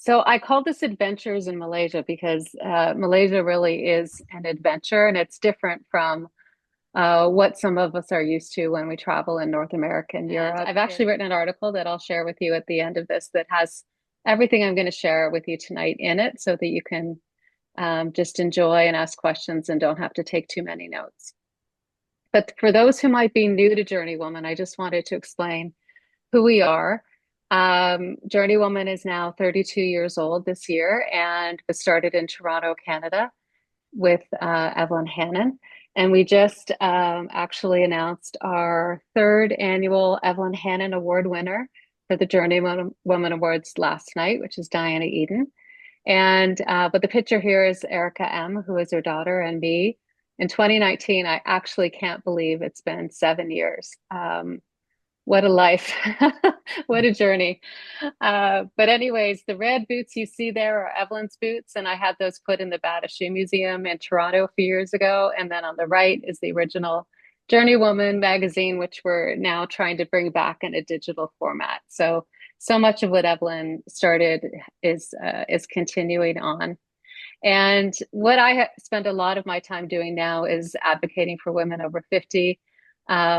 So I call this adventures in Malaysia because Malaysia really is an adventure and it's different from what some of us are used to when we travel in North America and Europe. I've actually written an article that I'll share with you at the end of this that has everything I'm going to share with you tonight in it so that you can just enjoy and ask questions and don't have to take too many notes. But for those who might be new to JourneyWoman, I just wanted to explain who we are. JourneyWoman is now 32 years old this year and was started in Toronto, Canada with Evelyn Hannon. And we just actually announced our third annual Evelyn Hannon Award winner for the JourneyWoman Awards last night, which is Diana Eden. And but the picture here is Erica M., who is her daughter, and me. In 2019, I actually can't believe it's been 7 years. What a life. What a journey. But anyways, the red boots you see there are Evelyn's boots, and I had those put in the Bata Shoe Museum in Toronto a few years ago. And then on the right is the original JourneyWoman magazine, which we're now trying to bring back in a digital format. So much of what Evelyn started is continuing on. And what I spend a lot of my time doing now is advocating for women over 50.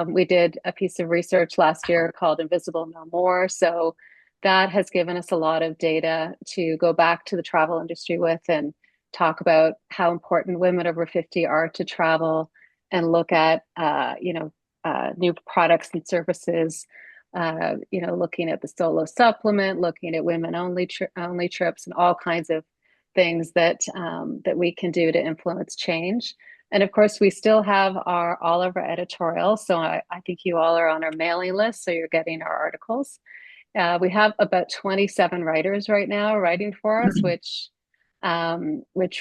We did a piece of research last year called Invisible No More. So that has given us a lot of data to go back to the travel industry with and talk about how important women over 50 are to travel and look at, new products and services, looking at the solo supplement, looking at women only trips and all kinds of things that we can do to influence change. And of course, we still have all of our editorials. So I think you all are on our mailing list, so you're getting our articles. We have about 27 writers right now writing for us, which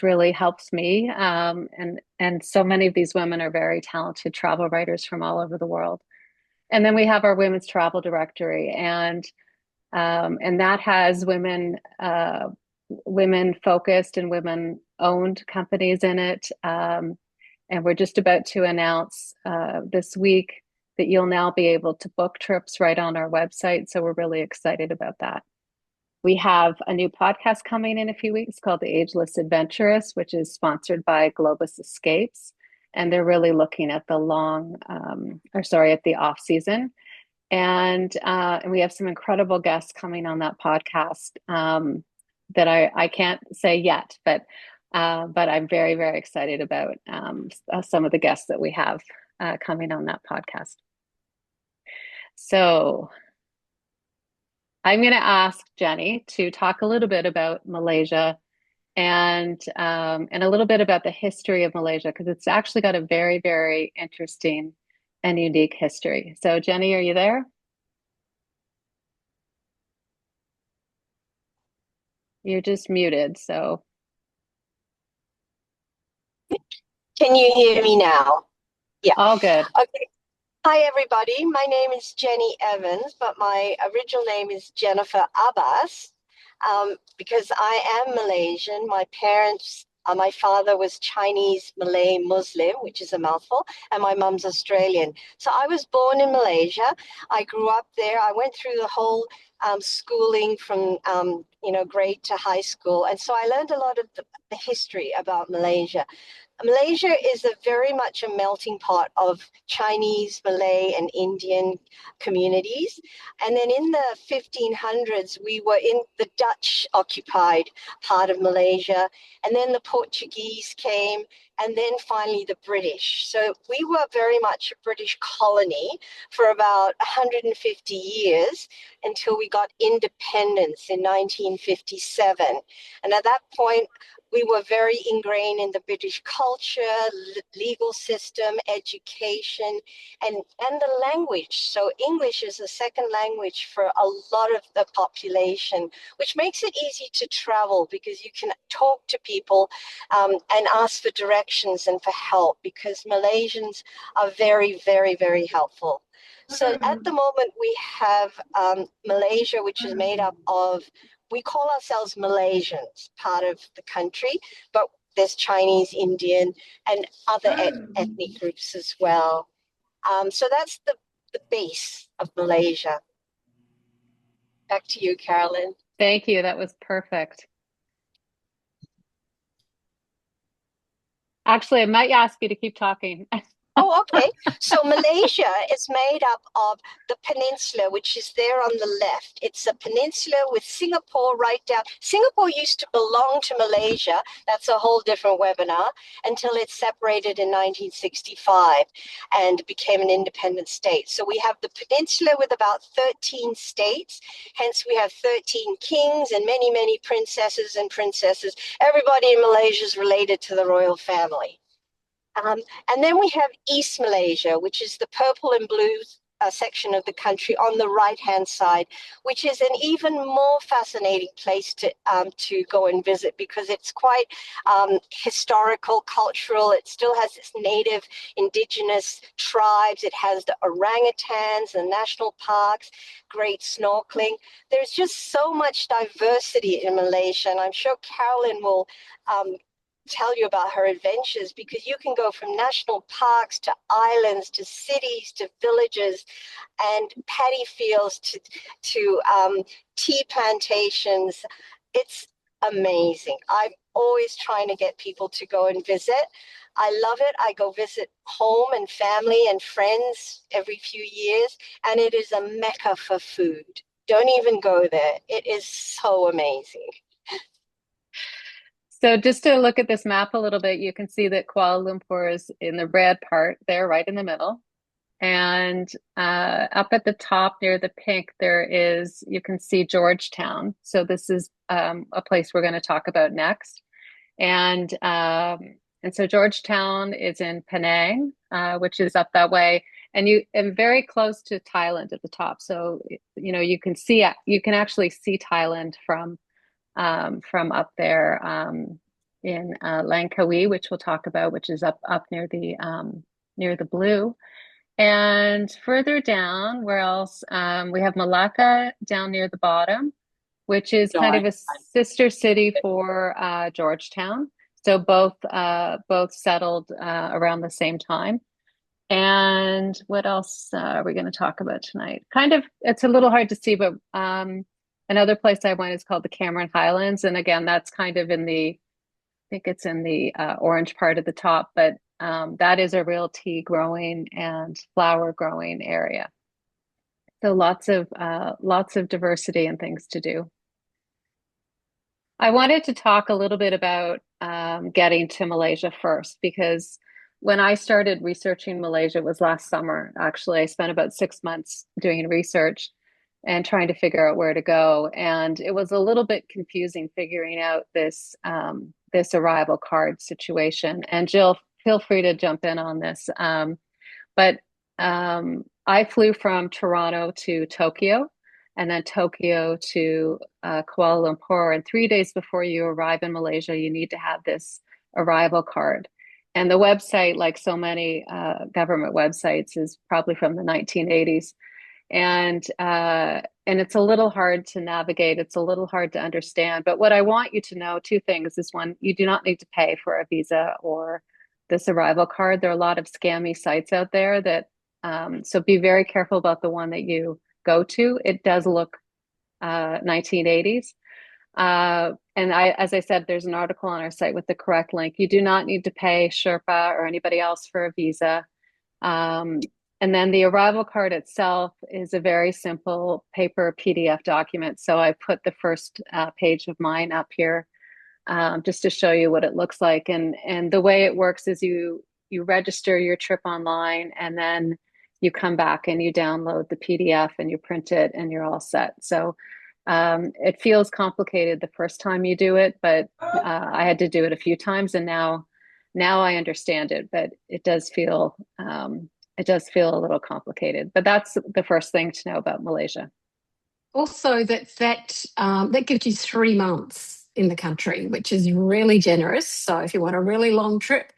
really helps me. And so many of these women are very talented travel writers from all over the world. And then we have our women's travel directory, and that has women focused and women owned companies in it. And we're just about to announce this week that you'll now be able to book trips right on our website. So we're really excited about that. We have a new podcast coming in a few weeks called The Ageless Adventurous, which is sponsored by Globus Escapes. And they're really looking at the at the off season. And we have some incredible guests coming on that podcast that I can't say yet, but I'm very, very excited about some of the guests that we have coming on that podcast. So I'm going to ask Jenni to talk a little bit about Malaysia and a little bit about the history of Malaysia, because it's actually got a very, very interesting and unique history. So Jenni, are you there? You're just muted, so. Can you hear me now? Yeah. All good. Okay. Hi, everybody. My name is Jenni Evans, but my original name is Jennifer Abbas because I am Malaysian. My father was Chinese, Malay, Muslim, which is a mouthful, and my mum's Australian. So I was born in Malaysia. I grew up there. I went through the whole schooling from, grade to high school. And so I learned a lot of the history about Malaysia. Malaysia is very much a melting pot of Chinese, Malay, and Indian communities. And then in the 1500s, we were in the Dutch-occupied part of Malaysia. And then the Portuguese came, and then finally the British. So we were very much a British colony for about 150 years until we got independence in 1957. And at that point, we were very ingrained in the British culture, legal system, education, and the language. So English is a second language for a lot of the population, which makes it easy to travel because you can talk to people and ask for directions and for help, because Malaysians are very, very, very helpful. So at the moment, we have Malaysia, which is made up of, we call ourselves Malaysians, part of the country, but there's Chinese, Indian, and other ethnic groups as well. So that's the base of Malaysia. Back to you, Carolyn. Thank you. That was perfect. Actually, I might ask you to keep talking. Oh, okay. So Malaysia is made up of the peninsula, which is there on the left. It's a peninsula with Singapore right down. Singapore used to belong to Malaysia. That's a whole different webinar until it separated in 1965 and became an independent state. So we have the peninsula with about 13 states. Hence, we have 13 kings and many, many princesses and princesses. Everybody in Malaysia is related to the royal family. And then we have East Malaysia, which is the purple and blue section of the country on the right-hand side, which is an even more fascinating place to go and visit because it's quite historical, cultural. It still has its native indigenous tribes. It has the orangutans, the national parks, great snorkeling. There's just so much diversity in Malaysia, and I'm sure Carolyn will tell you about her adventures because you can go from national parks to islands to cities to villages and paddy fields to tea plantations. It's amazing. I'm always trying to get people to go and visit. I love it. I go visit home and family and friends every few years, and it is a mecca for food. Don't even go there. It is so amazing. So just to look at this map a little bit, you can see that Kuala Lumpur is in the red part there, right in the middle. And up at the top near the pink, you can see Georgetown. So this is a place we're going to talk about next. And so Georgetown is in Penang, which is up that way, and very close to Thailand at the top. So you can actually see Thailand from up there in Langkawi, which we'll talk about, which is up near the blue. And further down, where else? We have Malacca down near the bottom, which is kind of a sister city for Georgetown. So both settled around the same time. And what else are we going to talk about tonight? Kind of, it's a little hard to see, but another place I went is called the Cameron Highlands. And again, that's kind of I think it's in the orange part of the top, but that is a real tea growing and flower growing area. So lots of diversity and things to do. I wanted to talk a little bit about getting to Malaysia first, because when I started researching Malaysia, it was last summer. Actually, I spent about 6 months doing research and trying to figure out where to go. And it was a little bit confusing figuring out this arrival card situation. And Jill, feel free to jump in on this. But I flew from Toronto to Tokyo and then Tokyo to Kuala Lumpur. And 3 days before you arrive in Malaysia, you need to have this arrival card. And the website, like so many government websites, is probably from the 1980s. And it's a little hard to navigate. It's a little hard to understand. But what I want you to know, two things, is one, you do not need to pay for a visa or this arrival card. There are a lot of scammy sites out there so be very careful about the one that you go to. It does look 1980s. As I said, there's an article on our site with the correct link. You do not need to pay Sherpa or anybody else for a visa. And then the arrival card itself is a very simple paper PDF document. So I put the first page of mine up here just to show you what it looks like. And the way it works is you register your trip online, and then you come back and you download the PDF and you print it, and you're all set. So it feels complicated the first time you do it, but I had to do it a few times, and now I understand it. But it does feel a little complicated. But that's the first thing to know about Malaysia. Also, that gives you 3 months in the country, which is really generous. So if you want a really long trip,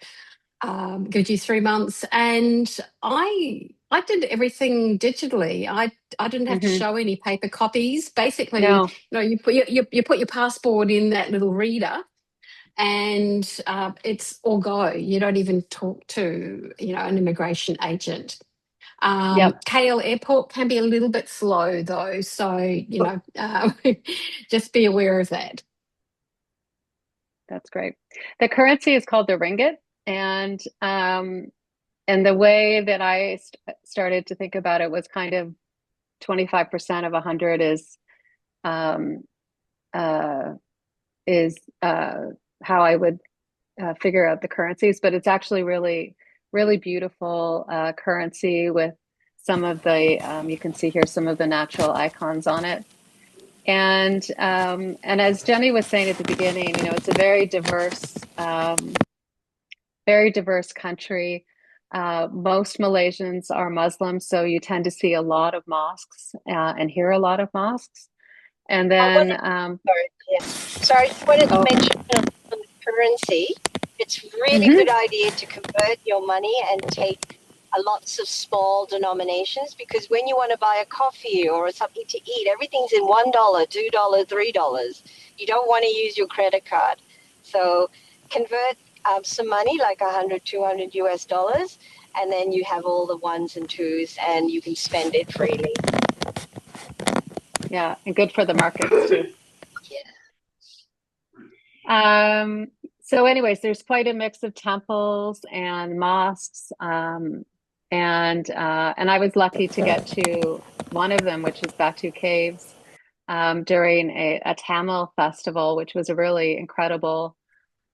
gives you 3 months. And I did everything digitally. I didn't have to show any paper copies. Basically, No. You put your passport in that little reader, and it's all go. You don't even talk to an immigration agent. Yep, KL Airport can be a little bit slow though, so just be aware of that. that's great. The currency is called the ringgit, and the way that I started to think about it was kind of 25% of 100 um, uh, is how I would figure out the currencies, but it's actually really beautiful currency with some of the you can see here some of the natural icons on it. And as Jenni was saying at the beginning, it's a very diverse country. Most Malaysians are Muslims, so you tend to see a lot of mosques and hear a lot of mosques. And I then, wanted, sorry, yeah. Sorry, I wanted to oh, mention on the currency. It's a really mhm. good idea to convert your money and take lots of small denominations, because when you want to buy a coffee or something to eat, everything's in $1, $2, $3. You don't want to use your credit card. So convert some money, like 100, 200 US dollars, and then you have all the ones and twos and you can spend it freely. Yeah, and good for the markets too. Yeah. Um, so anyways, there's quite a mix of temples and mosques. And I was lucky to get to one of them, which is Batu Caves, during a Tamil festival, which was a really incredible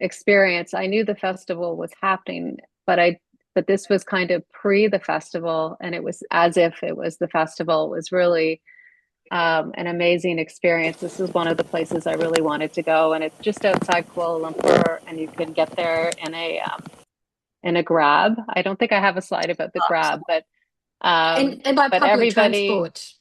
experience. I knew the festival was happening, but this was kind of pre the festival, and it was as if it was the festival. It was really an amazing experience. This is one of the places I really wanted to go, and it's just outside Kuala Lumpur, and you can get there in a grab. I don't think I have a slide about the grab, And by but public everybody, transport,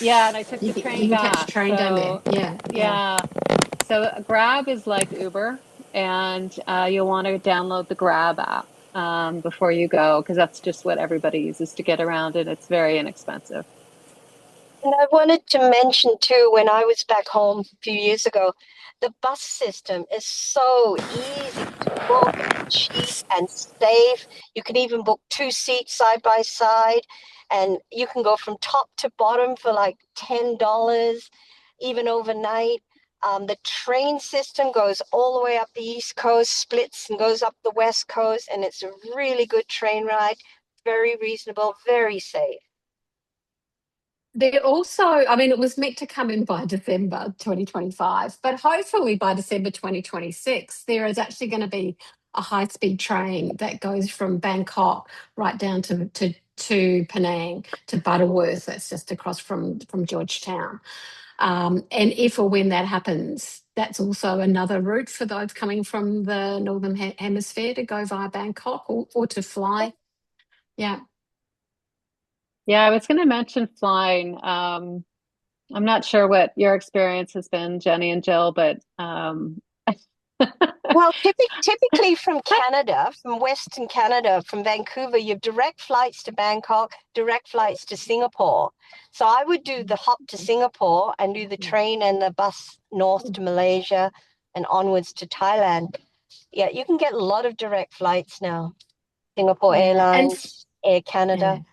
yeah. And I took the you train can catch a back, train down there. so Yeah, yeah. yeah. So Grab is like Uber, and you'll want to download the Grab app before you go, because that's just what everybody uses to get around, and it's very inexpensive. And I wanted to mention too, when I was back home a few years ago, the bus system is so easy to book and cheap and safe. You can even book two seats side by side, and you can go from top to bottom for like $10, even overnight. The train system goes all the way up the East Coast, splits and goes up the West Coast, and it's a really good train ride, very reasonable, very safe. There also, I mean, it was meant to come in by December 2025, but hopefully by December 2026, there is actually going to be a high-speed train that goes from Bangkok right down to Penang to Butterworth. That's just across from Georgetown. And if or when that happens, that's also another route for those coming from the Northern Hemisphere to go via Bangkok or to fly. Yeah. Yeah, I was going to mention flying. I'm not sure what your experience has been, Jenni and Jill, but Well, typically from Canada, from Western Canada, from Vancouver, you have direct flights to Bangkok, direct flights to Singapore. So I would do the hop to Singapore and do the train and the bus north to Malaysia and onwards to Thailand. Yeah, you can get a lot of direct flights now. Singapore Yeah. Airlines, Air Yeah. Canada.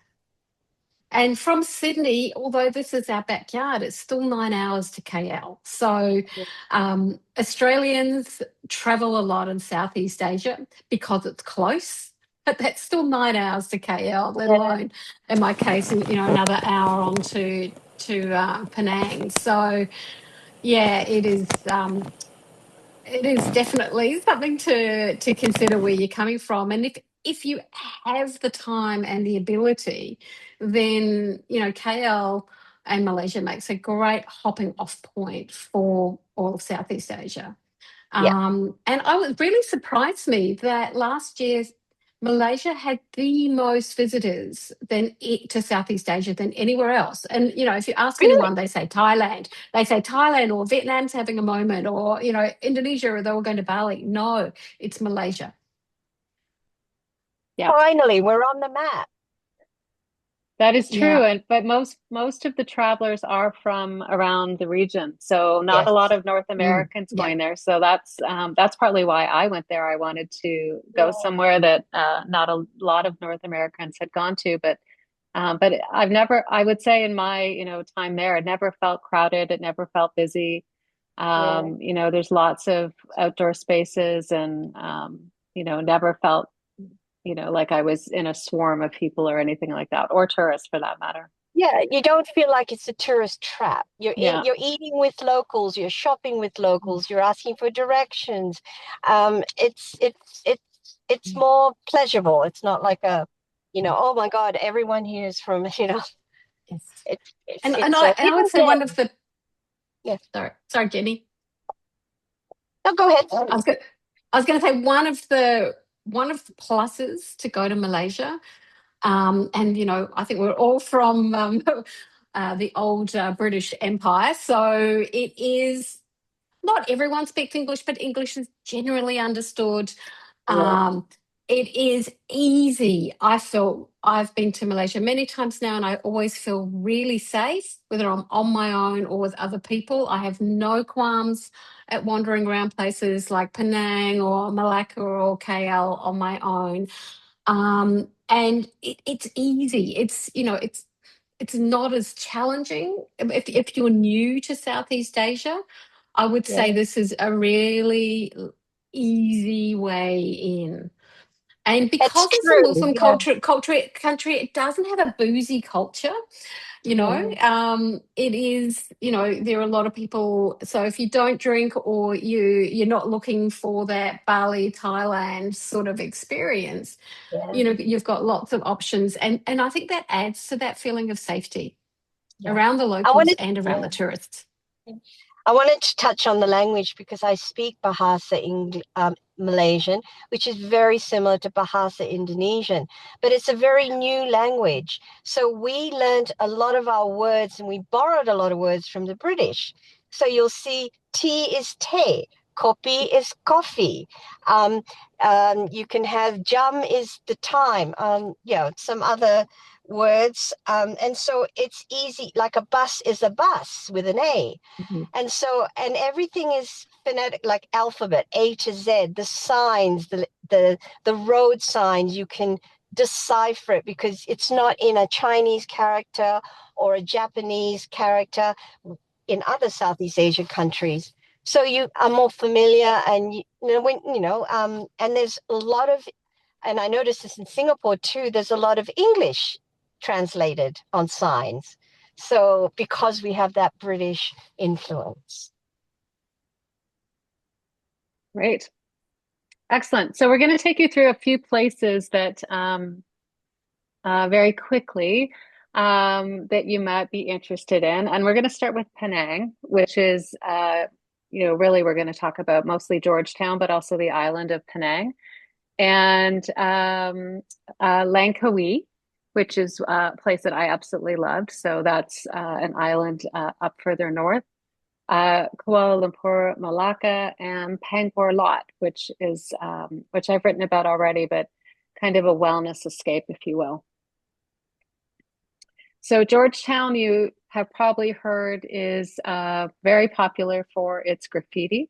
And from Sydney, although this is our backyard, it's still 9 hours to KL. So Australians travel a lot in Southeast Asia because it's close, but that's still 9 hours to KL, let Yeah. alone, in my case, another hour on to Penang. So yeah, it is definitely something to consider where you're coming from. And if you have the time and the ability, then KL and Malaysia makes a great hopping off point for all of Southeast Asia. Yeah. And I was really surprised me that last year Malaysia had the most visitors to Southeast Asia than anywhere else. And if you ask Really? anyone, they say Thailand. They say Thailand or Vietnam's having a moment, or Indonesia, or they're all going to Bali. No, it's Malaysia. yeah, Finally, we're on the map. that is true. Yeah, But most of the travelers are from around the region, so not a lot Yes. of North Americans yeah. going there. So that's partly why I went there. I wanted to go Yeah. somewhere that not a lot of North Americans had gone to, but But I would say in my, time there, it never felt crowded. It never felt busy. Yeah. There's lots of outdoor spaces and, never felt, like I was in a swarm of people or anything like that, or tourists for that matter. Yeah, you don't feel like it's a tourist trap. Yeah. You're eating with locals, you're shopping with locals, you're asking for directions. It's more pleasurable. It's not like oh my God, everyone here is from, Yes. And it's I even would say one of then. the Yeah. sorry, Jenny. No, go ahead. I was going to say one of the pluses to go to Malaysia, and I think we're all from the old British Empire, so it is not everyone speaks English, but English is generally understood. Yeah. Um, it is easy. I've been to Malaysia many times now, and I always feel really safe, whether I'm on my own or with other people. I have no qualms at wandering around places like Penang or Malacca or KL on my own. And it's easy. It's not as challenging. If you're new to Southeast Asia, I would say Yeah. this is a really easy way in. And It's because it's a true. Muslim Yeah. country, it doesn't have a boozy culture. Yeah. It is, there are a lot of people. So if you don't drink or you're not looking for that Bali, Thailand sort of experience, Yeah. you've got lots of options. And I think that adds to that feeling of safety Yeah. around the I locals wanted, and around yeah. the tourists. I wanted to touch on the language because I speak Bahasa Malaysian, which is very similar to Bahasa Indonesian, but it's a very new language. So we learned a lot of our words and we borrowed a lot of words from the British. So you'll see tea is teh, kopi is coffee. You can have jam is the time. Some other words. And so it's easy, like a bus is a bus with an A. Mhm. And everything is phonetic, like alphabet, A to Z, the signs, the road signs, you can decipher it because it's not in a Chinese character or a Japanese character in other Southeast Asian countries. So you are more familiar and and there's a lot of, and I noticed this in Singapore too, there's a lot of English translated on signs. So because we have that British influence. Great. Excellent. So we're going to take you through a few places that very quickly that you might be interested in. And we're going to start with Penang, which is, really we're going to talk about mostly Georgetown, but also the island of Penang. And Langkawi, which is a place that I absolutely loved. So that's an island up further north. Kuala Lumpur, Malacca, and Pangkor Lot, which I've written about already, but kind of a wellness escape, if you will. So Georgetown, you have probably heard, is very popular for its graffiti,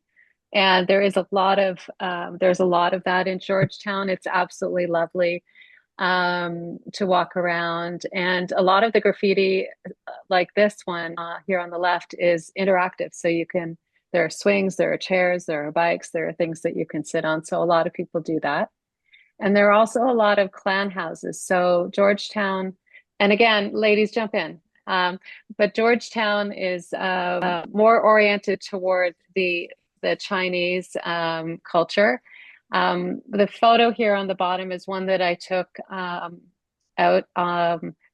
and there's a lot of that in Georgetown. It's absolutely lovely to walk around, and a lot of the graffiti, like this one here on the left, is interactive. So there are swings, there are chairs, there are bikes, there are things that you can sit on. So a lot of people do that. And there are also a lot of clan houses. So Georgetown, and again, ladies, jump in. But Georgetown is more oriented toward the Chinese culture. The photo here on the bottom is one that I took out.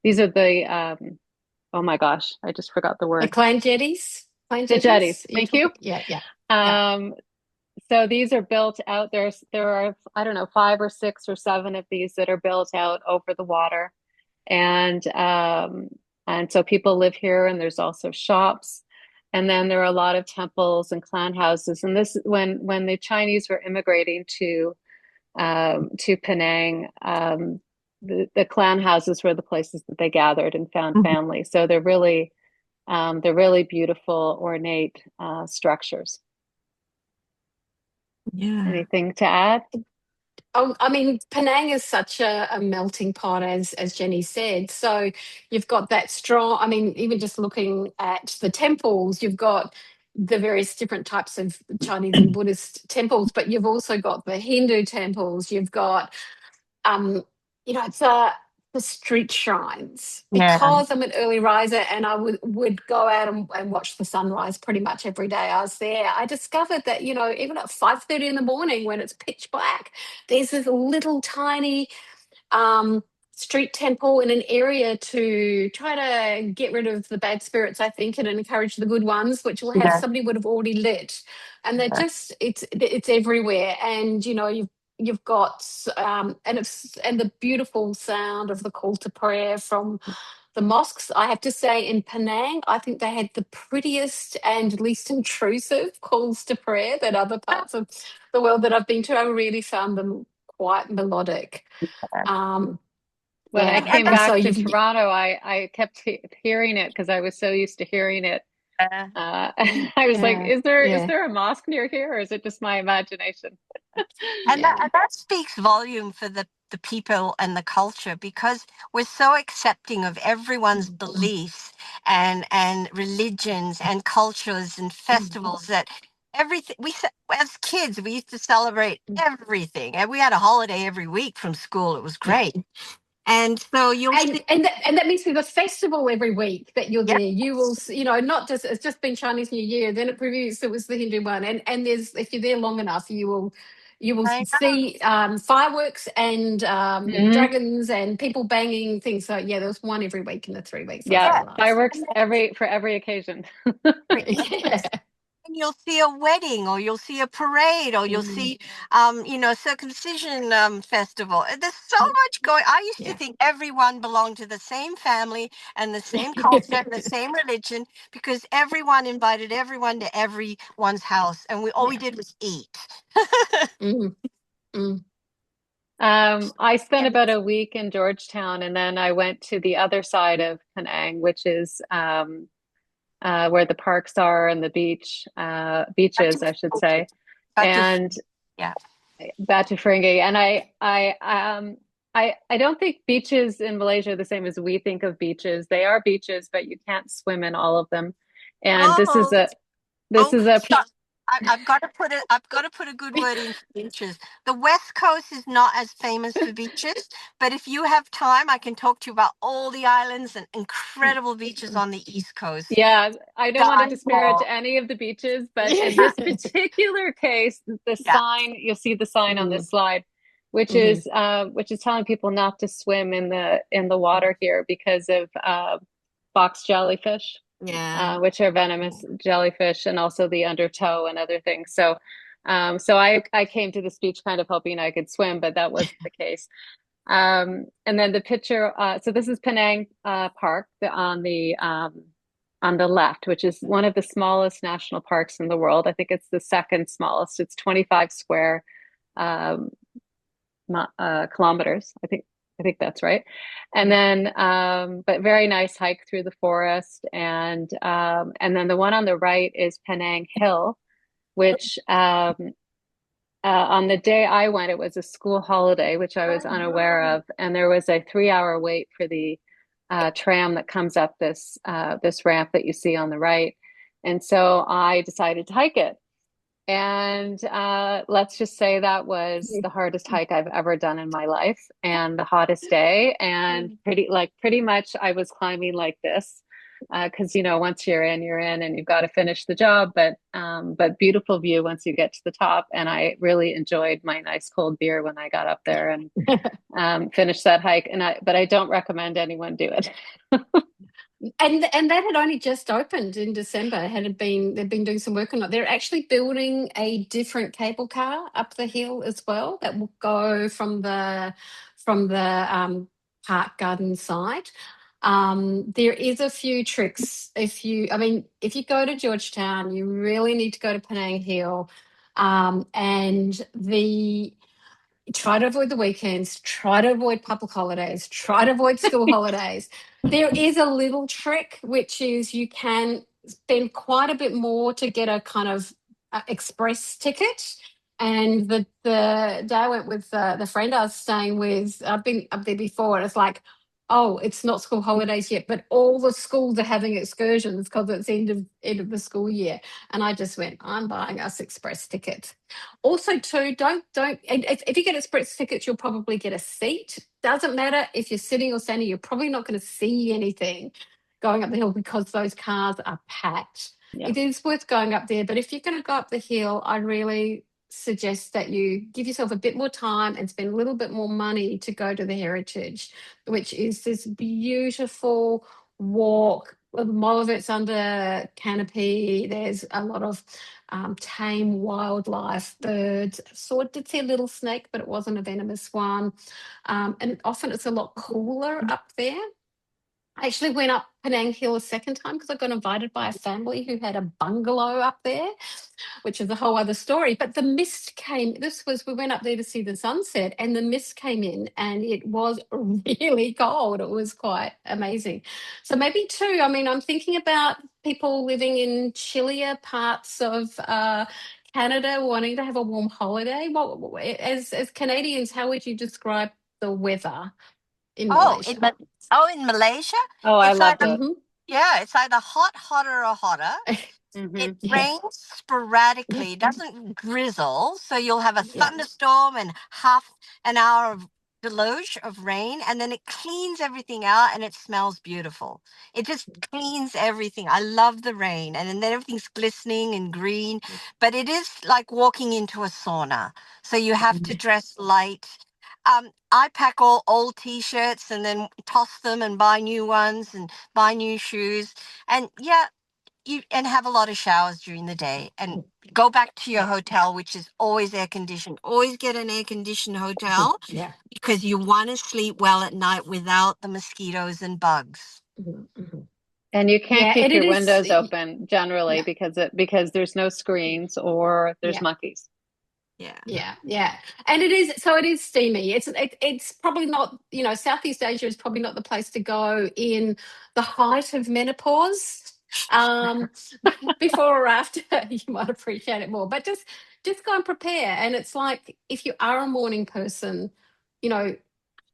These are oh my gosh, I just forgot the The word. clan jetties. Clan The jetties. jetties. You Thank you. talking? Yeah, yeah, yeah. Um, so these are built out. There are, I don't know, 5 or 6 or 7 of these that are built out over the water. And so people live here, and there's also shops. And then there are a lot of temples and clan houses. And this, when the Chinese were immigrating to Penang, the clan houses were the places that they gathered and found Mhm. family. So they're really beautiful, ornate structures. Yeah. Anything to add? Oh, I mean, Penang is such a melting pot, as Jenny said. So you've got that strong. I mean, even just looking at the temples, you've got the various different types of Chinese and Buddhist temples, but you've also got the Hindu temples. You've got um, it's the street shrines. Yeah. Because I'm an early riser and I would go out and watch the sunrise pretty much every day I was there. I discovered that, even at 5:30 in the morning when it's pitch black, there's this little tiny um, street temple in an area to try to get rid of the bad spirits, I think, and encourage the good ones, which will have Yeah. somebody would have already lit. And they're just it's everywhere. And you've got and the beautiful sound of the call to prayer from the mosques. I have to say, in Penang, I think they had the prettiest and least intrusive calls to prayer than other parts of the world that I've been to. I really found them quite melodic. Um, When I yeah, came and so back to you've Toronto, I kept hearing it because I was so used to hearing it. Yeah. I was like, yeah, is yeah, there a mosque near here, or is it just my imagination? yeah, And that speaks volume for the people and the culture, because we're so accepting of everyone's beliefs and religions and cultures and festivals that everything as kids we used to celebrate everything, and we had a holiday every week from school. It was yeah. great. And so you'll see. And that means we've got a festival every week that you're Yeah. there. You will, not just it's just been Chinese New Year. Then it previews it was the Hindu one, and there's if you're there long enough, you will I know. see fireworks and Mhm. dragons and people banging things. So yeah, there was one every week in the 3 weeks I was Yeah, there Yeah. last. fireworks for every occasion. Yeah. And you'll see a wedding, or you'll see a parade, or you'll Mm. see circumcision festival. There's so much going. I used to Yeah. think everyone belonged to the same family and the same culture and the same religion, because everyone invited everyone to everyone's house, and we all we Yeah. did was eat. Mm, mm. I spent Yeah. about a week in Georgetown, and then I went to the other side of Penang, which is where the parks are and the beaches, I should say, Batu, and yeah. Batu Ferringhi. And I don't think beaches in Malaysia are the same as we think of beaches. They are beaches, but you can't swim in all of them. And Oh, this oh, is a stop. I've got to put a good word in for beaches. The West Coast is not as famous for beaches, but if you have time, I can talk to you about all the islands and incredible beaches on the East Coast. Yeah, I don't want to Die disparage for. any of the beaches, but in Yeah. this particular case, the Yeah. sign, you'll see the sign on Mm, this slide, mhm. which is telling people not to swim in the water here because of box jellyfish, Yeah. which are venomous jellyfish, and also the undertow and other things. So I came to this beach kind of hoping I could swim, but that wasn't the case. And then the picture, so this is Penang Park on the left, which is one of the smallest national parks in the world. I think it's the second smallest. It's 25 square um, kilometers. I think that's right. And then, but very nice hike through the forest, and then the one on the right is Penang Hill, which on the day I went, it was a school holiday, which I was unaware of, and there was a 3 hour wait for the tram that comes up this ramp that you see on the right, and so I decided to hike it. And let's just say that was the hardest hike I've ever done in my life, and the hottest day, and pretty much I was climbing like this because once you're in, and you've got to finish the job. But beautiful view once you get to the top, and I really enjoyed my nice cold beer when I got up there and finished that hike. But I don't recommend anyone do it. And that had only just opened in December. They've been doing some work on it. They're actually building a different cable car up the hill as well that will go from the park garden side. There is a few tricks. If you go to Georgetown, you really need to go to Penang Hill, and the try to avoid the weekends, try to avoid public holidays, try to avoid school holidays. There is a little trick, which is you can spend quite a bit more to get a kind of express ticket. And the day I went with the friend I was staying with, I've been up there before, and it's like, oh, it's not school holidays yet, but all the schools are having excursions because it's end of the school year. And I just went, I'm buying us express tickets. Also, too, don't and if you get express tickets, you'll probably get a seat. Doesn't matter if you're sitting or standing, you're probably not going to see anything going up the hill because those cars are packed. Yeah. It is worth going up there, but if you're going to go up the hill, I really suggest that you give yourself a bit more time and spend a little bit more money to go to the heritage, which is this beautiful walk. A lot of it's under canopy. There's a lot of tame wildlife, birds. Did see a little snake, but it wasn't a venomous one. And often it's a lot cooler up there. I actually went up Penang Hill a second time because I got invited by a family who had a bungalow up there, which is a whole other story. But the mist came. We went up there to see the sunset, and the mist came in, and it was really cold. It was quite amazing. So maybe too, I mean, I'm thinking about people living in chillier parts of Canada wanting to have a warm holiday. As Canadians, how would you describe the weather in Oh, Malaysia? in Malaysia, Oh, I it's loved either it. Hmm. yeah, it's either hot, hotter, or hotter. It Yeah. rains sporadically. It doesn't drizzle, so you'll have a Yeah. thunderstorm and half an hour of deluge of rain, and then it cleans everything out and it smells beautiful. It just cleans everything. I love the rain, and then everything's glistening and green, but it is like walking into a sauna. So you have to dress light. I pack all old t-shirts and then toss them and buy new ones and buy new shoes. And yeah, and have a lot of showers during the day and go back to your hotel, which is always air conditioned. Always get an air conditioned hotel Yeah. because you want to sleep well at night without the mosquitoes and bugs. Mm-hmm. And you can't Yeah, keep and it your is. windows open generally Yeah, because there's no screens or there's yeah, monkeys. Yeah. yeah, and it is. So it is steamy. It's probably not. Southeast Asia is probably not the place to go in the height of menopause. Um, Before or after, you might appreciate it more. But just go and prepare. And it's like if you are a morning person, you know,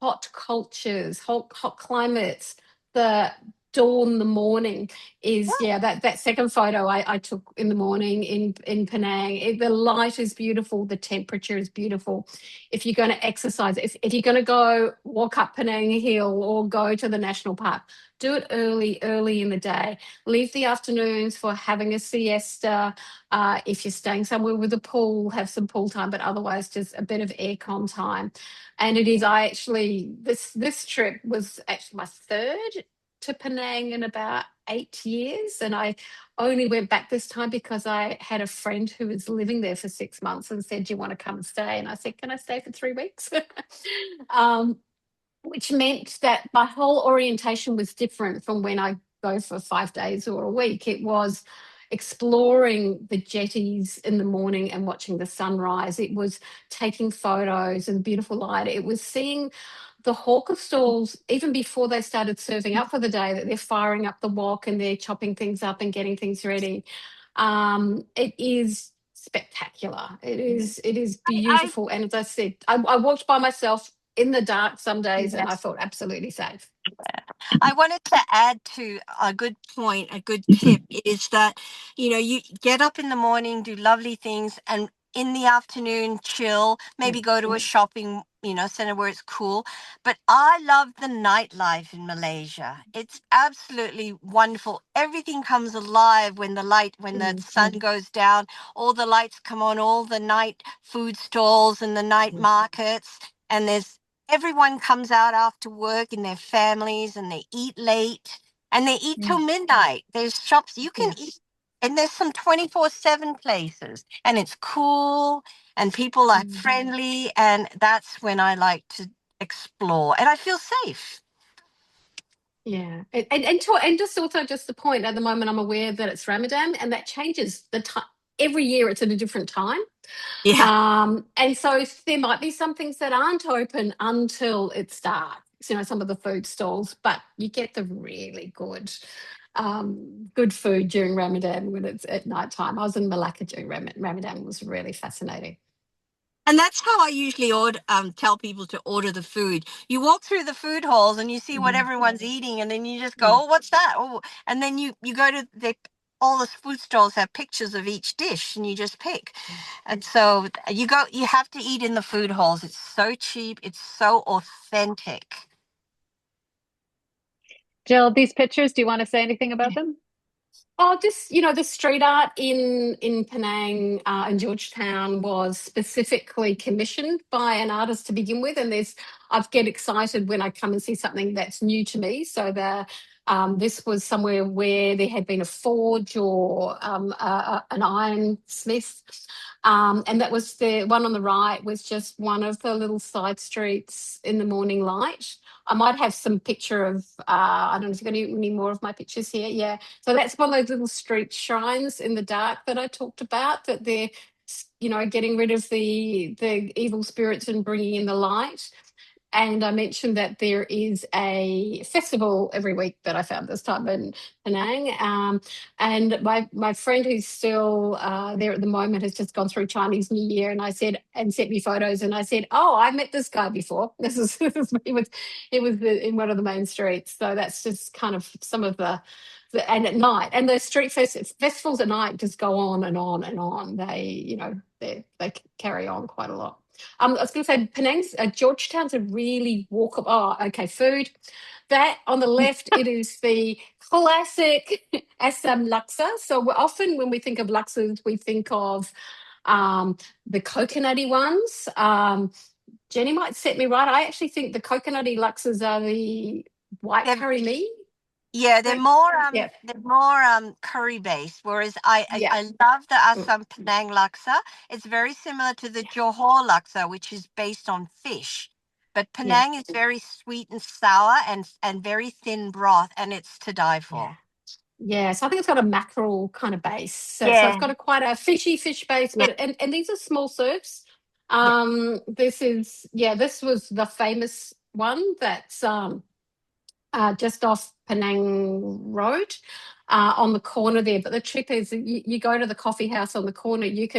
hot cultures, hot climates, the dawn, the morning is that second photo I took in the morning in Penang. The light is beautiful, the temperature is beautiful. If you're going to exercise, if you're going to go walk up Penang Hill or go to the national park, do it early in the day. Leave the afternoons for having a siesta. If you're staying somewhere with a pool, have some pool time, but otherwise just a bit of aircon time. And it is, I actually, this trip was actually my third to Penang in about 8 years. And I only went back this time because I had a friend who was living there for 6 months and said, do you want to come and stay? And I said, can I stay for 3 weeks? Which meant that my whole orientation was different from when I go for 5 days or a week. It was exploring the jetties in the morning and watching the sunrise. It was taking photos and beautiful light. It was seeing the hawker stalls even before they started serving up for the day, that they're firing up the wok and they're chopping things up and getting things ready. It is spectacular. It is I beautiful. And as I said, I walked by myself in the dark some days and I felt absolutely safe. I wanted to add to a good point, a good tip is that, you get up in the morning, do lovely things, and in the afternoon, chill, maybe go to a shopping, center where it's cool. But I love the nightlife in Malaysia. It's absolutely wonderful. Everything comes alive when the sun goes down, all the lights come on, all the night food stalls and the night markets. And everyone comes out after work and their families and they eat late and they eat till midnight. There's shops you can eat, and there's some 24/7 places, and it's cool and people are friendly, and that's when I like to explore and I feel safe. Yeah, and just also just the point at the moment, I'm aware that it's Ramadan and that changes the time every year. It's at a different time. Yeah. And so there might be some things that aren't open until it starts, some of the food stalls, but you get the really good food during Ramadan when it's at night time. I was in Malacca during Ramadan. It was really fascinating. And that's how I usually tell people to order the food. You walk through the food halls and you see what everyone's eating, and then you just go, "Oh, what's that?" Oh, and then you go to all the food stalls have pictures of each dish, and you just pick. And so you have to eat in the food halls. It's so cheap. It's so authentic. Jill, these pictures, do you want to say anything about them? Oh, just the street art in Penang and Georgetown was specifically commissioned by an artist to begin with, and I get excited when I come and see something that's new to me. So this was somewhere where there had been a forge or an ironsmith, and that was the one on the right was just one of the little side streets in the morning light. I might have some picture of I don't know if you've got any more of my pictures here. Yeah. So that's one of those little street shrines in the dark that I talked about, that they're, getting rid of the evil spirits and bringing in the light. And I mentioned that there is a festival every week that I found this time in Penang. And my friend who's still there at the moment has just gone through Chinese New Year, and sent me photos, and I said, "Oh, I met this guy before. This is he was in one of the main streets." So that's just kind of some of and at night, and the street festivals at night just go on and on and on. They carry on quite a lot. I was going to say Penang's, Georgetown's a really walkable. Oh, okay, food. That on the left, it is the classic Assam laksa. So often when we think of laksas, we think of the coconutty ones. Jenny might set me right. I actually think the coconutty laksas are the white curry meat. Yeah, they're more curry based, whereas I love the Assam Penang laksa. It's very similar to the Johor laksa, which is based on fish. But Penang is very sweet and sour and very thin broth, and it's to die for. Yeah, so I think it's got a mackerel kind of base. So it's got quite a fishy fish base, but and these are small serves. This was the famous one that's just off Penang Road on the corner there. But the trick is you go to the coffee house on the corner, you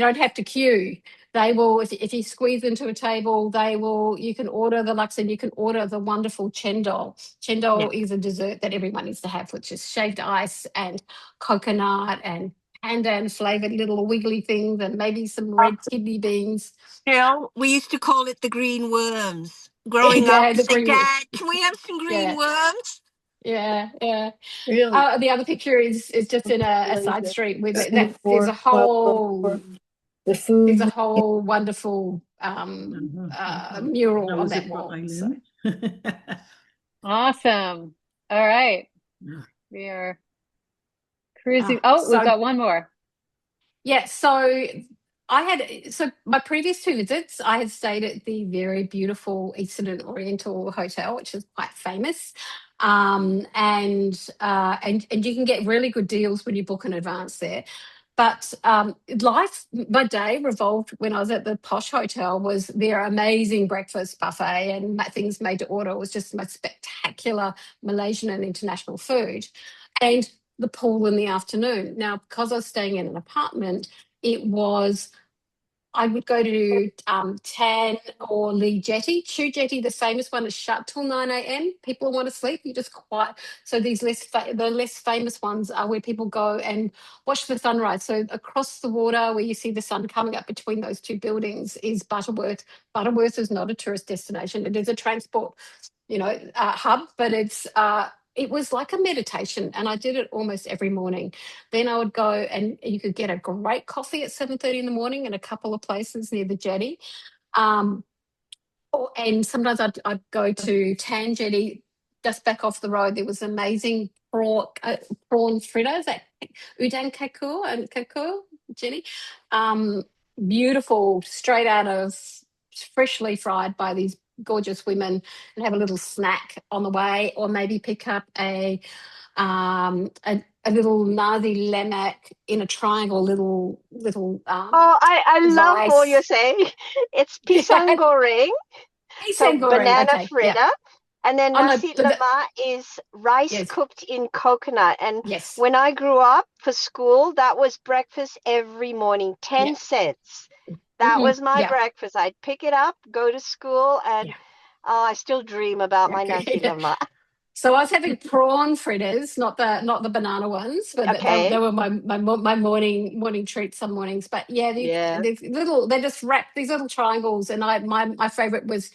don't have to queue. They will, if you squeeze into a table, you can order the laksa, and you can order the wonderful chendol. Chendol is a dessert that everyone needs to have, which is shaved ice and coconut and pandan flavored little wiggly things, and maybe some red kidney beans. Yeah, we used to call it the green worms. Growing up, the green worms. Dad, can we have some green worms? Yeah. Really? The other picture is just in a side street with it. There's a whole wonderful mural on that wall. So. Awesome. All right. We are cruising. We've got one more. Yeah, so my previous 2 visits, I had stayed at the very beautiful Eastern and Oriental Hotel, which is quite famous. And you can get really good deals when you book in advance there. But my day revolved when I was at the posh hotel was their amazing breakfast buffet and things made to order. It was just the most spectacular Malaysian and international food. And the pool in the afternoon. Now, because I was staying in an apartment, I would go to Tan or Lee Jetty. Chu Jetty, the famous one, is shut till 9 a.m. People want to sleep. You just quiet. So the less famous ones are where people go and watch the sunrise. So across the water, where you see the sun coming up between those 2 buildings, is Butterworth. Butterworth is not a tourist destination. It is a transport, hub, but it was like a meditation, and I did it almost every morning. Then I would go, and you could get a great coffee at 7:30 in the morning in a couple of places near the jetty. And sometimes I'd go to Tan Jetty, just back off the road. There was amazing prawn fritters at Udang Kakur, Jenny. Beautiful, straight out of freshly fried by these gorgeous women, and have a little snack on the way, or maybe pick up a little nasi lemak in a triangle, little I love what you're saying. It's pisang goreng, banana fritter, and then nasi lemak is rice cooked in coconut. And when I grew up for school, that was breakfast every morning, 10 cents. That was my Yeah. breakfast. I'd pick it up, go to school, and Yeah. I still dream about my nasi Okay. lemak. So I was having prawn fritters, not the banana ones, but they Okay. were my morning treat some mornings. But yeah, Yeah. they just wrap these little triangles, and my favorite was,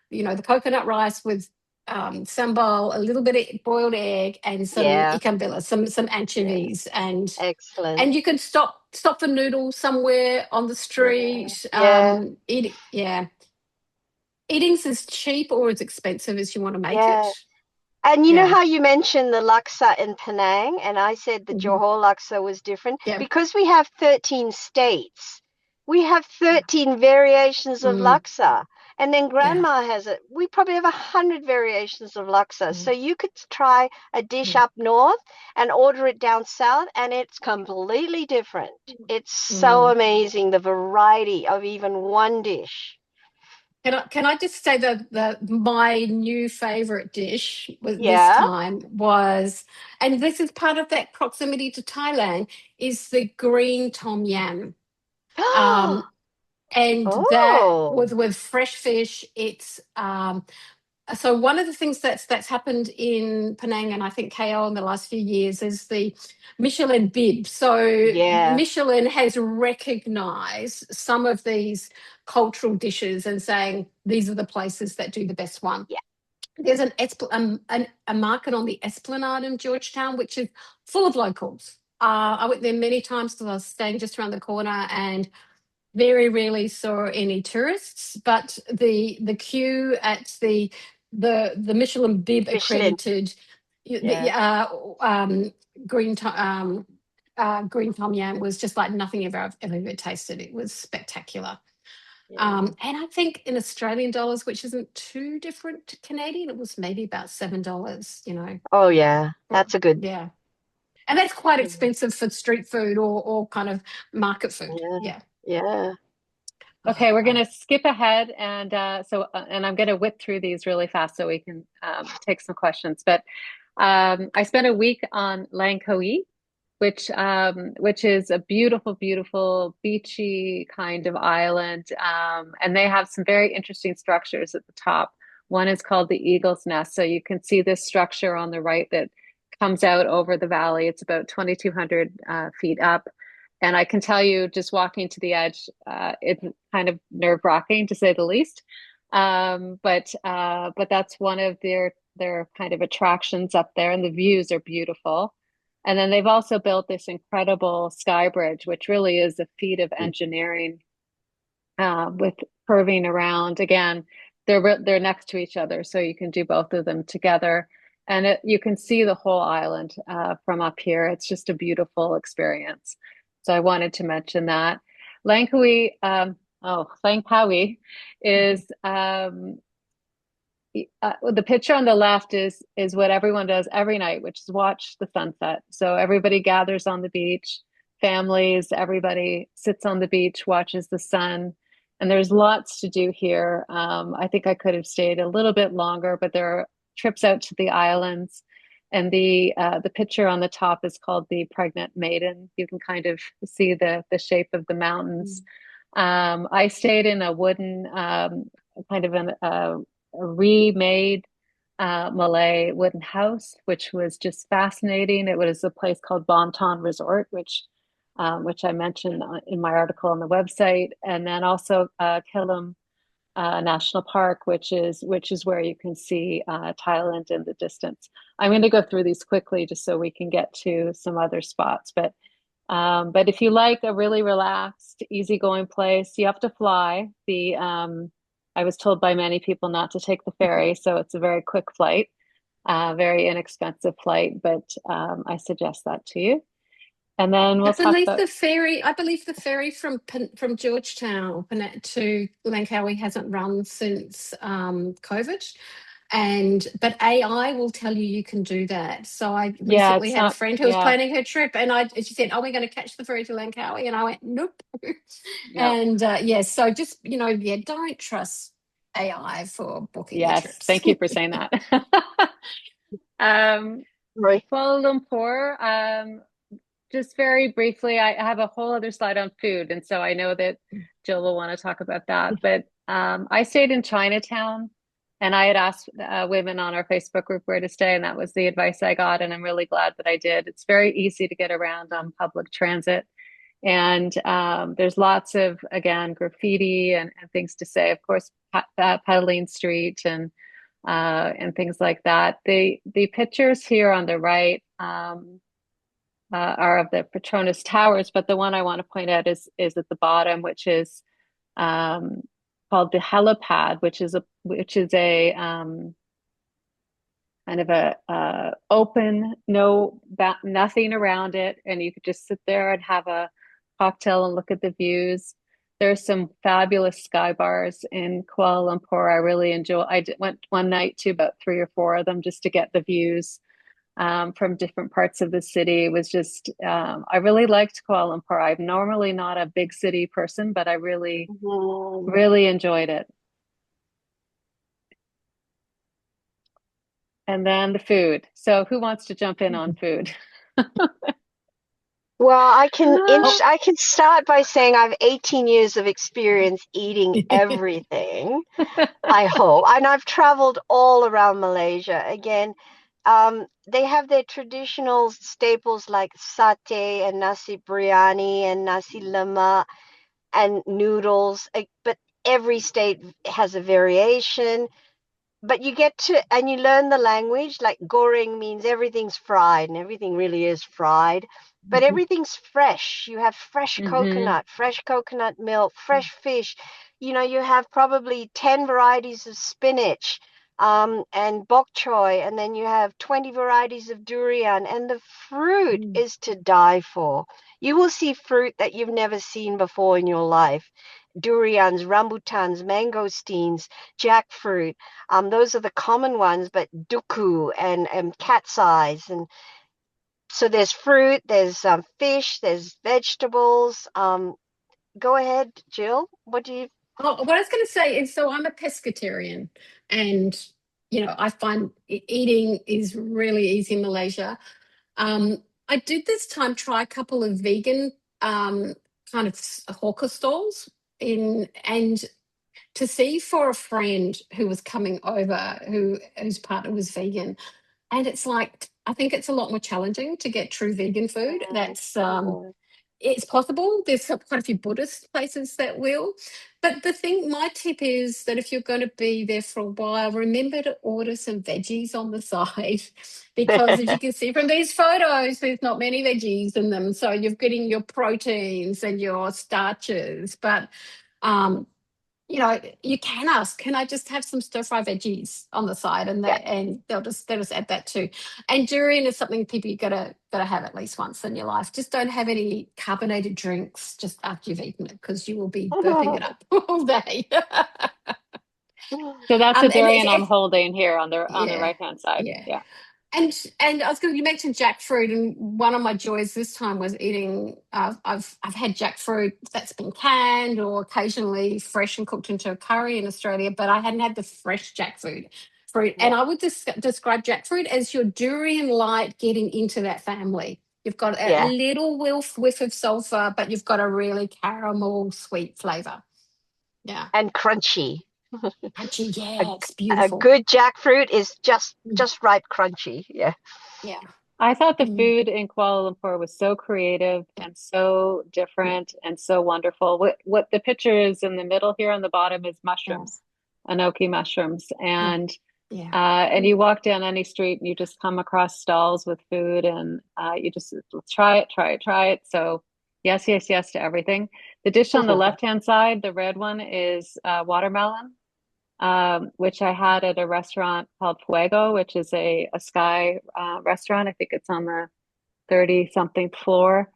the coconut rice with sambal, a little bit of boiled egg, and some Yeah. ikan bilis, some Yeah. anchovies, and Excellent. you can stop for noodles somewhere on the Yeah. street. Yeah. Eating's as cheap or as expensive as you want to make it. Yeah. And you know Yeah. how you mentioned the laksa in Penang, and I said the Mhm. Johor laksa was different? Yeah. Because we have 13 states, we have 13 variations of Mm, laksa. And then yeah. grandma has it. We probably have 100 variations of laksa. So Mm, you could try a dish mm, up north and order it down south, and it's completely different. It's so mm. amazing, the variety of even one dish. Can I just say that my new favorite dish was this Yeah. time was, and this is part of that proximity to Thailand, is the green tom yam. Um, and that Oh, with fresh fish, it's so one of the things that's happened in Penang and I think KL in the last few years is the Michelin bib. So yeah. Michelin has recognised some of these cultural dishes and saying these are the places that do the best one. Yeah. There's a market on the Esplanade in Georgetown which is full of locals. I went there many times because I was staying just around the corner, and very rarely saw any tourists, but the queue at the Michelin bib Michelin. accredited Yeah. the green green tom yam was just like nothing I've ever tasted. It was spectacular. Yeah. And I think in Australian dollars, which isn't too different to Canadian, it was maybe about $7. Oh, yeah. For, That's a good. yeah, and that's quite Yeah. expensive for street food or kind of market food. Yeah. Yeah. Okay, we're going Oh, to skip ahead and I'm going to whip through these really fast so we can take some questions. But I spent a week on Langkawi, which is a beautiful, beautiful beachy kind of island, and they have some very interesting structures at the top. One is called the Eagle's Nest, so you can see this structure on the right that comes out over the valley. It's about 2,200 feet up. And I can tell you, just walking to the edge, it's kind of nerve-wracking to say the least. But that's one of their kind of attractions up there, and the views are beautiful. And then they've also built this incredible sky bridge, which really is a feat of engineering, with curving around. Again, they're next to each other, so you can do both of them together, and you can see the whole island from up here. It's just a beautiful experience. So I wanted to mention that. Langkawi, Langkawi is the picture on the left is what everyone does every night, which is watch the sunset. So everybody gathers on the beach, families, everybody sits on the beach, watches the sun, and there's lots to do here. I think I could have stayed a little bit longer, but there are trips out to the islands. And the picture on the top is called the Pregnant Maiden. You can kind of see the shape of the mountains. I stayed in a wooden kind of a remade Malay wooden house, which was just fascinating. It was a place called Bonton Resort, which I mentioned in my article on the website, and then also Killam National Park, which is where you can see Thailand in the distance. I'm going to go through these quickly just so we can get to some other spots, but if you like a really relaxed, easygoing place, you have to fly. I was told by many people not to take the ferry, so it's a very quick flight, very inexpensive flight, but I suggest that to you. And then we'll talk about, I believe the ferry from Georgetown to Langkawi hasn't run since COVID. But AI will tell you can do that. So I yeah, recently it's had a not, friend who was yeah, planning her trip, and she said, "Are we going to catch the ferry to Langkawi?" And I went, "Nope." no, And so just don't trust AI for booking your yes, trips. thank you for saying that. Um, Right. Kuala Lumpur, just very briefly, I have a whole other slide on food, and so I know that Jill will want to talk about that. But I stayed in Chinatown, and I had asked women on our Facebook group where to stay, and that was the advice I got, and I'm really glad that I did. It's very easy to get around on public transit, and there's lots of, again, graffiti and things to say. Of course, Pedaling Street and things like that. The pictures here on the right. Are of the Petronas Towers, but the one I want to point out is at the bottom, which is um, called the helipad, which is a kind of a open, nothing around it, and you could just sit there and have a cocktail and look at the views. There's some fabulous sky bars in Kuala Lumpur. I really enjoy. Went one night to about three or four of them just to get the views from different parts of the city. It was just, I really liked Kuala Lumpur. I'm normally not a big city person, but I really, really enjoyed it. And then the food. So who wants to jump in on food? Well, I can start by saying I have 18 years of experience eating everything, I hope. And I've traveled all around Malaysia. Again, they have their traditional staples like satay and nasi biryani and nasi lemak and noodles, but every state has a variation. But you get to, and you learn the language, like goreng means everything's fried, and everything really is fried, but everything's fresh. You have Hmm. fresh coconut milk, fresh fish. You have probably 10 varieties of spinach, and bok choy, and then you have 20 varieties of durian, and the fruit is to die for. You will see fruit that you've never seen before in your life. Durians, rambutans, mangosteens, jackfruit. Those are the common ones, but duku and cat's eyes. And so there's fruit, there's fish, there's vegetables. Go ahead, Jill. What do you? Oh, what I was going to say is, so I'm a pescatarian, and I find eating is really easy in Malaysia. I did this time try a couple of vegan kind of hawker stalls and to see for a friend who was coming over whose partner was vegan, and it's like I think it's a lot more challenging to get true vegan food. That's Mhm. it's possible. There's quite a few Buddhist places that will. But my tip is that if you're going to be there for a while, remember to order some veggies on the side because as you can see from these photos, there's not many veggies in them. So you're getting your proteins and your starches. But um, you can ask, can I just have some stir fry veggies on the side, and Yeah. they'll just add that too. And durian is something people you gotta have at least once in your life. Just don't have any carbonated drinks just after you've eaten it because you will be burping it up all day. So that's a And durian I'm holding here on the yeah, right hand side. yeah. Yeah. And I was going. You mentioned jackfruit, and one of my joys this time was eating. I've had jackfruit that's been canned or occasionally fresh and cooked into a curry in Australia, but I hadn't had the fresh jackfruit fruit. And Yeah. I would describe jackfruit as your durian light getting into that family. You've got a Yeah. little whiff of sulfur, but you've got a really caramel sweet flavor. Yeah, And crunchy. crunchy. A, Yeah, it's a beautiful. good jackfruit is just Mm, just right crunchy. Yeah. yeah. I thought the Mm, food in Kuala Lumpur was so creative yeah. and so different and so wonderful. What the picture is in the middle here on the bottom is Yeah. mushrooms, enoki mushrooms, Yeah. and Yeah. you walk down any street and you just come across stalls with food, and you just try it, try it, try it. So yes, yes, yes to everything. The dish on the left-hand side, the red one, is watermelon, which I had at a restaurant called Fuego, which is a sky restaurant. I think it's on the 30 something floor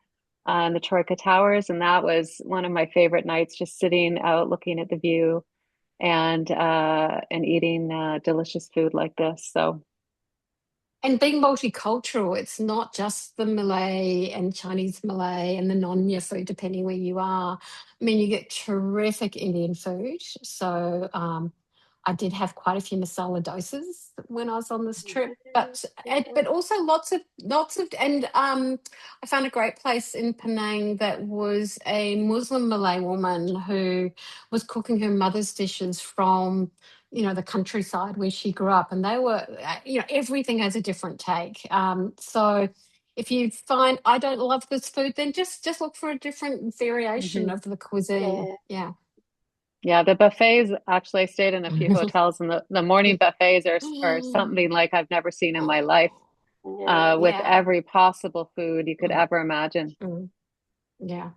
in the Troika Towers. And that was one of my favorite nights, just sitting out looking at the view and eating delicious food like this. So And being multicultural, it's not just the Malay and Chinese Malay and the non-Nya food, depending where you are. I mean, you get terrific Indian food. So I did have quite a few masala doses when I was on this trip, but also lots of and I found a great place in Penang that was a Muslim Malay woman who was cooking her mother's dishes from the countryside where she grew up, and they were everything has a different take. So if you find I don't love this food, then just look for a different variation Hmm. of the cuisine. Yeah. Yeah, the buffets, actually, I stayed in a few hotels, and the morning buffets are something like I've never seen in my life, Yeah. with Yeah. every possible food you could Mm, ever imagine. mm, yeah.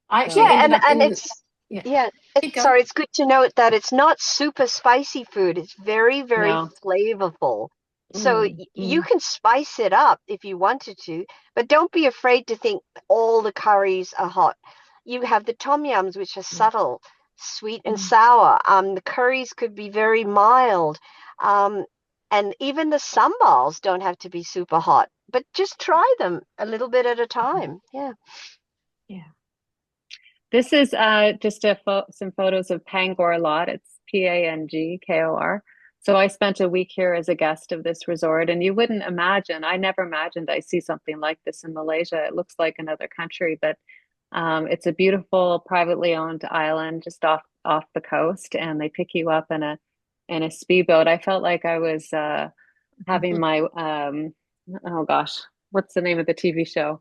I actually So, Yeah, ended up and in, it's yeah, yeah, keep going. sorry, it's good to note that it's not super spicy food. It's very, very no. flavorful. So Mm, you mm, can spice it up if you wanted to, but don't be afraid to think all the curries are hot. You have the tom yums, which are mm, subtle, sweet and mm. sour. The curries could be very mild. Um, and even the sambals don't have to be super hot, but just try them a little bit at a time. Yeah. Yeah. This is just some photos of Pangor Lot. It's Pangkor. So I spent a week here as a guest of this resort, and you wouldn't imagine, I never imagined I see something like this in Malaysia. It looks like another country, but it's a beautiful privately owned island just off the coast, and they pick you up in a speedboat. I felt like I was having my oh gosh, what's the name of the TV show?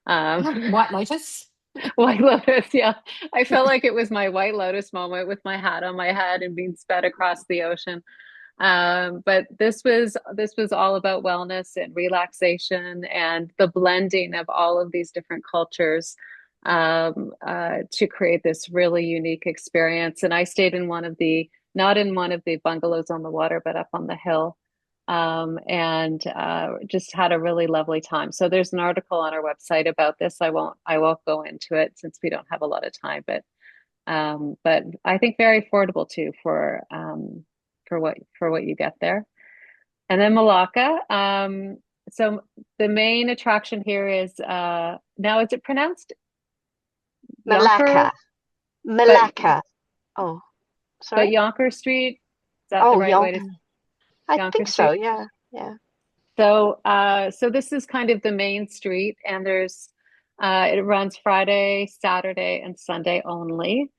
Um, White Lotus. White Lotus, yeah. I felt like it was my White Lotus moment with my hat on my head and being sped across the ocean. But this was all about wellness and relaxation and the blending of all of these different cultures, to create this really unique experience. And I stayed in not in one of the bungalows on the water, but up on the hill. And just had a really lovely time. So there's an article on our website about this. I won't go into it since we don't have a lot of time, but I think very affordable too for what you get there. And then Malacca. So the main attraction here is now is it pronounced Yonker? Malacca. But Malacca. Oh, but sorry. Yonker Street, is that the Oh, right way Yonk. to I Yonker think so. Street? Yeah. Yeah. So this is kind of the main street, and it runs Friday, Saturday, and Sunday only.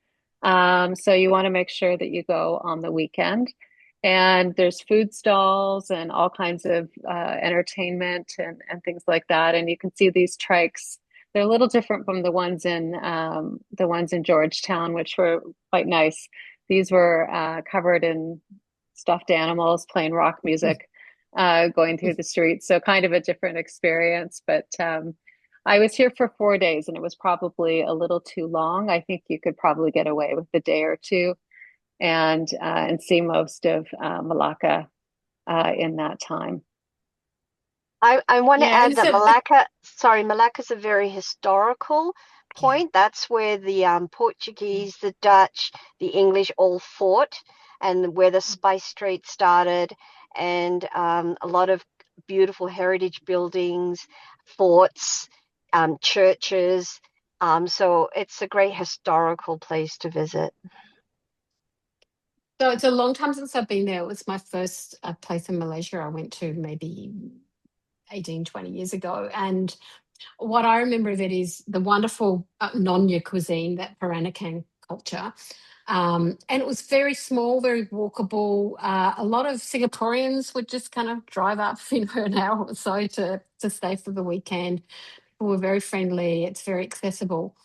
So you want to make sure that you go on the weekend. And there's food stalls and all kinds of entertainment and things like that. And you can see these trikes. They're a little different from the ones in Georgetown, which were quite nice. These were covered in stuffed animals playing rock music, going through the streets. So kind of a different experience. But I was here for 4 days, and it was probably a little too long. I think you could probably get away with a day or two and see most of Malacca in that time. I want to Yeah. add And that so, Malacca's a very historical yeah. point. That's where the Portuguese, the Dutch, the English all fought, and where the spice trade started, and a lot of beautiful heritage buildings, forts, churches. So it's a great historical place to visit. So it's a long time since I've been there. It was my first place in Malaysia I went to maybe 18, 20 years ago. And what I remember of it is the wonderful Nonya cuisine, that Peranakan culture. And it was very small, very walkable. A lot of Singaporeans would just kind of drive up, an hour or so to stay for the weekend. People were very friendly. It's very accessible.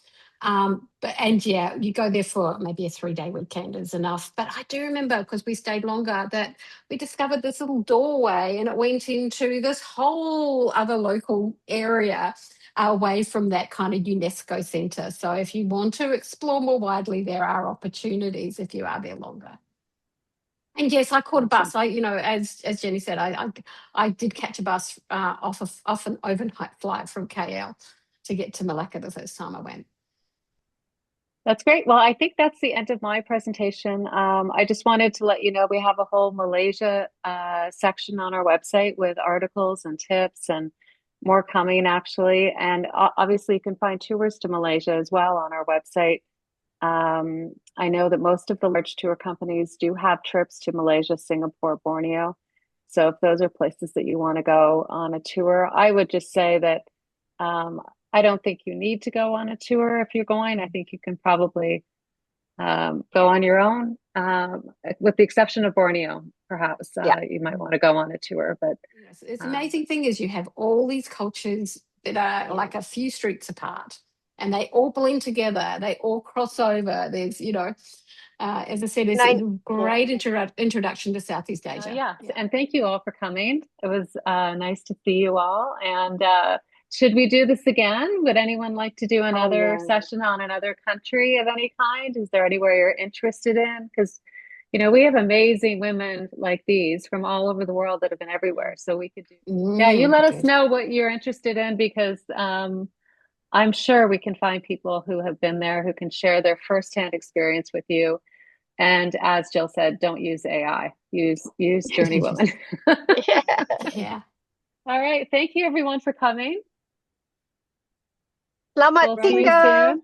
And yeah, you go there for maybe a 3-day weekend is enough. But I do remember, because we stayed longer, that we discovered this little doorway and it went into this whole other local area away from that kind of UNESCO centre. So if you want to explore more widely, there are opportunities if you are there longer. And yes, I caught a Awesome. bus. As Jenny said, I did catch a bus off an overnight flight from KL to get to Malacca the first time I went. That's great. Well, I think that's the end of my presentation. I just wanted to let you know we have a whole Malaysia section on our website with articles and tips and more coming actually. And obviously, you can find tours to Malaysia as well on our website. I know that most of the large tour companies do have trips to Malaysia, Singapore, Borneo. So if those are places that you want to go on a tour, I would just say that um, I don't think you need to go on a tour if you're going. I think you can probably go on your own, with the exception of Borneo. Perhaps Yeah. you might want to go on a tour, but Yes, it's um, amazing thing is you have all these cultures that are like a few streets apart, and they all blend together. They all cross over. There's, as I said, And it's I, a great introduction to Southeast Asia. yes, and thank you all for coming. It was nice to see you all. And should we do this again? Would anyone like to do oh another yeah. session on another country of any kind? Is there anywhere you're interested in? Because, we have amazing women like these from all over the world that have been everywhere. So we could do, yeah, you let us Good. know what you're interested in because I'm sure we can find people who have been there who can share their firsthand experience with you. And as Jill said, don't use AI. Use JourneyWoman. Yeah. Yeah. All right. Thank you everyone for coming. Selamat We'll see you tinggal. soon.